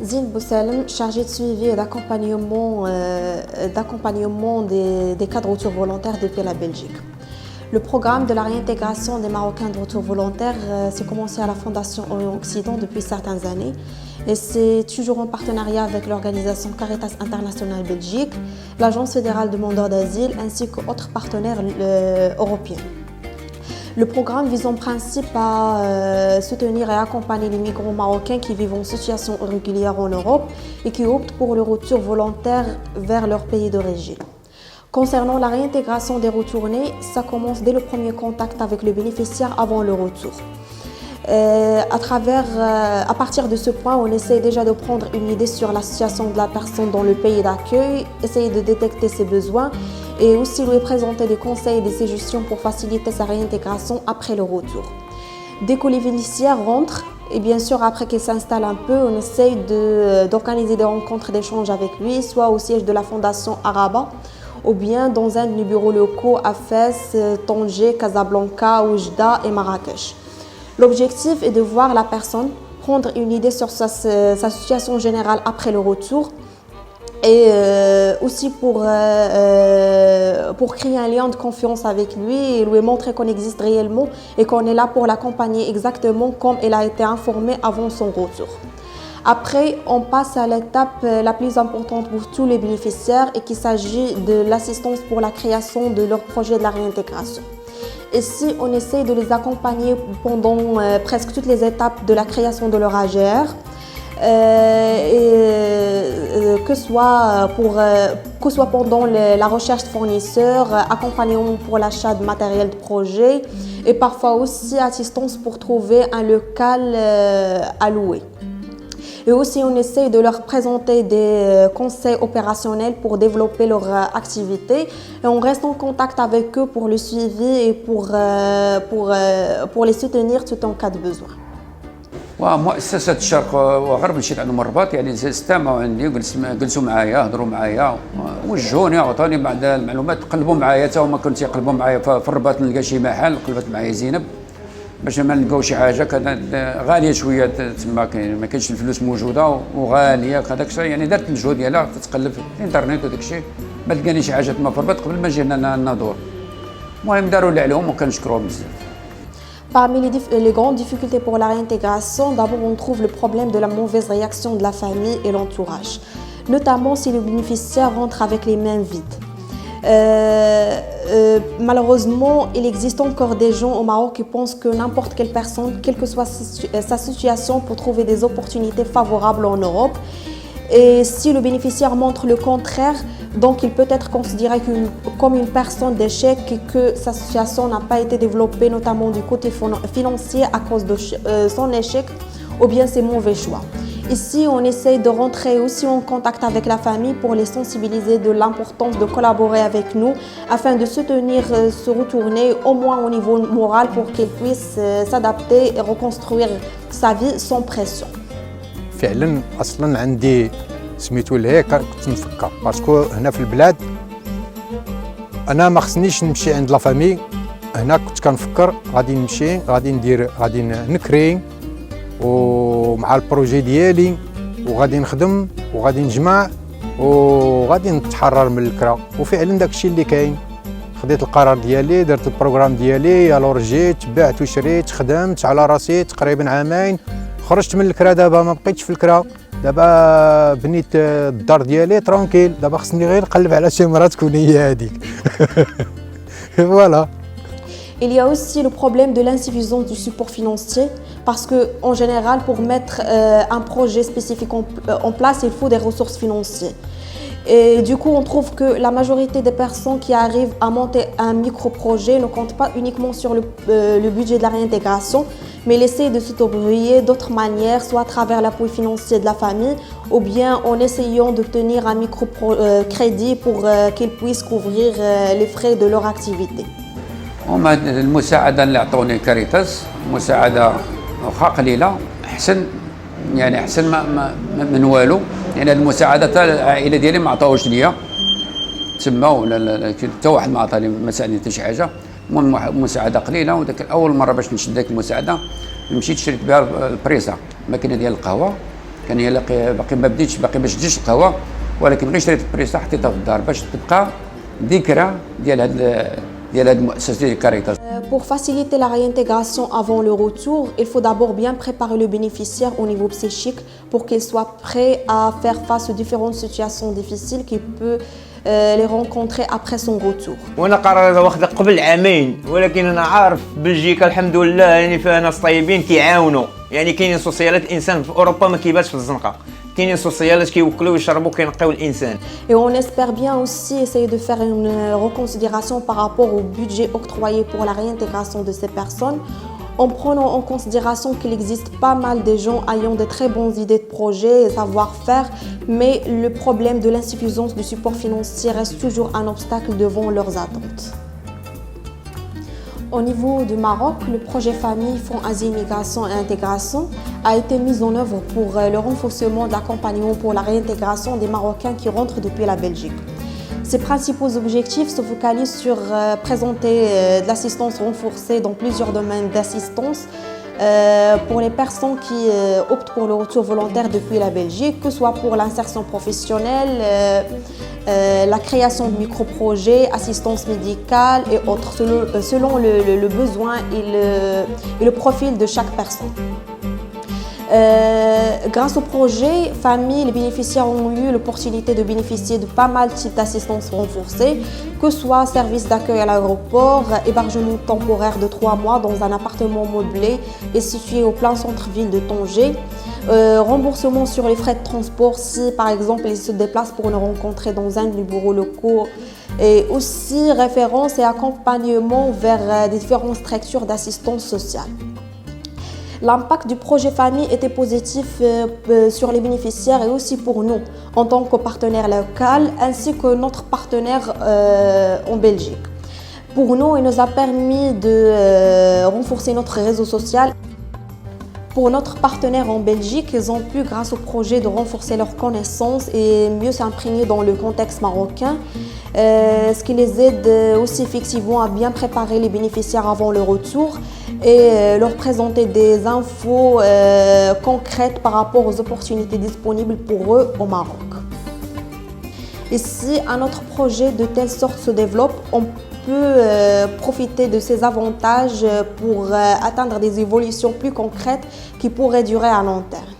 Zine Boussalem, chargée de suivi et d'accompagnement des cadres de retour volontaires depuis la Belgique. Le programme de la réintégration des Marocains de retour volontaire s'est commencé à la Fondation Orient Occident depuis certaines années et c'est toujours en partenariat avec l'organisation Caritas International Belgique, l'Agence fédérale demandeurs d'asile ainsi qu'autres partenaires européens. Le programme vise en principe à soutenir et accompagner les migrants marocains qui vivent en situation irrégulière en Europe et qui optent pour le retour volontaire vers leur pays d'origine. Concernant la réintégration des retournés, ça commence dès le premier contact avec le bénéficiaire avant le retour. À partir de ce point, on essaie déjà de prendre une idée sur la situation de la personne dans le pays d'accueil, essayer de détecter ses besoins et aussi lui présenter des conseils et des suggestions pour faciliter sa réintégration après le retour. Dès que les bénéficiaires rentrent, et bien sûr après qu'il s'installe un peu, on essaye d'organiser des rencontres d'échange avec lui, soit au siège de la Fondation Araba, ou bien dans un de nos bureaux locaux à Fès, Tanger, Casablanca, Oujda et Marrakech. L'objectif est de voir la personne, prendre une idée sur sa situation générale après le retour et aussi pour créer un lien de confiance avec lui et lui montrer qu'on existe réellement et qu'on est là pour l'accompagner exactement comme elle a été informée avant son retour. Après, on passe à l'étape la plus importante pour tous les bénéficiaires et qu'il s'agit de l'assistance pour la création de leur projet de la réintégration. Ici, on essaie de les accompagner pendant presque toutes les étapes de la création de leur AGR, que ce soit pendant la recherche de fournisseurs, accompagnement pour l'achat de matériel de projet et parfois aussi assistance pour trouver un local à louer. Et aussi, on essaie de leur présenter des conseils opérationnels pour développer leur activité. Et on reste en contact avec eux pour le suivi et pour les soutenir tout en cas de besoin. ومؤسسة الشرق وغرب مشيت عندهم الرباط يعني استمعوا عندي جلسوا معايا هضروا معايا وجهوني عطوني بعض المعلومات قلبوا معايا حتى هما كانوا تيقلبوا معايا في الرباط نلقى شي محل قلبت معايا زينب باش ما نلقاو شي حاجه كانت غاليه شويه تما ما كاينش الفلوس موجوده وغاليه هذاك الشيء يعني درت الجهد ديالها تتقلب في الانترنت وداك الشيء ما لقاني شي حاجه تما في الرباط قبل ما جينا ندور المهم داروا اللي عليهم وكنشكروهم بزاف. Parmi les grandes difficultés pour la réintégration, d'abord on trouve le problème de la mauvaise réaction de la famille et l'entourage, notamment si le bénéficiaire rentre avec les mains vides. Malheureusement, il existe encore des gens au Maroc qui pensent que n'importe quelle personne, quelle que soit sa situation, peut trouver des opportunités favorables en Europe. Et si le bénéficiaire montre le contraire, donc il peut être considéré comme une personne d'échec et que sa situation n'a pas été développée, notamment du côté financier à cause de son échec ou bien ses mauvais choix. Ici, on essaye de rentrer aussi en contact avec la famille pour les sensibiliser de l'importance de collaborer avec nous afin de soutenir se retourner au moins au niveau moral pour qu'il puisse s'adapter et reconstruire sa vie sans pression. فعلا اصلا عندي سميتو لهيك كنت مفكر باسكو هنا في البلاد انا ما خصنيش نمشي عند لا فامي هنا كنت كنفكر غادي نمشي غادي نكري ومع البروجي ديالي وغادي نخدم وغادي نجمع وغادي نتحرر من الكرا وفعلا داكشي اللي كاين خديت القرار ديالي درت البروغرام ديالي الور جيت بعت وشريت خدمت على راسي تقريبا عامين خرجت من الكرا دابا ما بقيتش في الكرا دابا بنيت الدار ديالي ترونكيل دابا خصني غير نقلب على شي مرا تكون هي هذيك فوالا. Il y a aussi le problème de l'insuffisance du support financier parce que en général pour mettre un projet spécifique en place il faut des ressources financières. Et du coup, on trouve que la majorité des personnes qui arrivent à monter un micro-projet ne comptent pas uniquement sur le budget de la réintégration, mais essaient de se débrouiller d'autres manières, soit à travers l'appui financier de la famille, ou bien en essayant d'obtenir un micro-crédit pour qu'ils puissent couvrir les frais de leur activité. هما المساعدة اللي عطوني كاريتاس مساعدة واخا قليلة أحسن يعني أحسن من والو يعني هذه المساعدة حتى العائلة ديالي ما عطاوش ليا تما ولا حتى واحد ما عطاني ما ساعدني حتى شي حاجة المهم مساعدة قليلة وداك أول مرة باش نشد ديك المساعدة مشيت شريت بها البريزا الماكينة ديال القهوة كان هي باقي ما بديتش، باقي ما شديتش القهوه، ولكن غير شريت البريسه حطيتها في الدار باش تبقى ذكرى ديال هذه المؤسسه ديال كاريتاس. Pour faciliter la réintégration avant le retour, il faut d'abord bien préparer le bénéficiaire au niveau psychique pour qu'il soit prêt à faire face aux différentes situations difficiles qu'il peut les rencontrer après son retour. وانا قرار هذا واخد قبل عامين، ولكن انا عارف بلجيكا الحمد لله يعني فيها ناس طيبين كيعاونوا، يعني كاينين سوسيالات الانسان في اوروبا ما كيباتش في الزنقه، كاينين سوسيالات كيوكلوا ويشربوا كينقيو الانسان. Et on espère bien aussi essayer de faire une reconsidération par rapport au budget octroyé pour la réintégration de ces personnes, en prenant en considération qu'il existe pas mal de gens ayant de très bonnes idées de projet et savoir-faire, mais le problème de l'insuffisance du support financier reste toujours un obstacle devant leurs attentes. Au niveau du Maroc, le projet Famille, Fonds Asile, Migration et Intégration a été mis en œuvre pour le renforcement de l'accompagnement pour la réintégration des Marocains qui rentrent depuis la Belgique. Ses principaux objectifs se focalisent sur présenter de l'assistance renforcée dans plusieurs domaines d'assistance pour les personnes qui optent pour le retour volontaire depuis la Belgique, que ce soit pour l'insertion professionnelle, la création de micro-projets, assistance médicale et autres, selon le besoin et le profil de chaque personne. Grâce au projet Famille, les bénéficiaires ont eu l'opportunité de bénéficier de pas mal de types d'assistance renforcée, que ce soit service d'accueil à l'aéroport, hébergement temporaire de 3 mois dans un appartement meublé et situé au plein centre-ville de Tanger, remboursement sur les frais de transport si par exemple ils se déplacent pour nous rencontrer dans un des bureaux locaux, et aussi référence et accompagnement vers des différentes structures d'assistance sociale. L'impact du projet Famille était positif sur les bénéficiaires et aussi pour nous en tant que partenaire local ainsi que notre partenaire en Belgique. Pour nous, il nous a permis de renforcer notre réseau social. Pour notre partenaire en Belgique, ils ont pu, grâce au projet, de renforcer leurs connaissances et mieux s'imprégner dans le contexte marocain, ce qui les aide aussi effectivement à bien préparer les bénéficiaires avant le retour et leur présenter des infos concrètes par rapport aux opportunités disponibles pour eux au Maroc. Et si un autre projet de telle sorte se développe, on peut profiter de ces avantages pour atteindre des évolutions plus concrètes qui pourraient durer à long terme.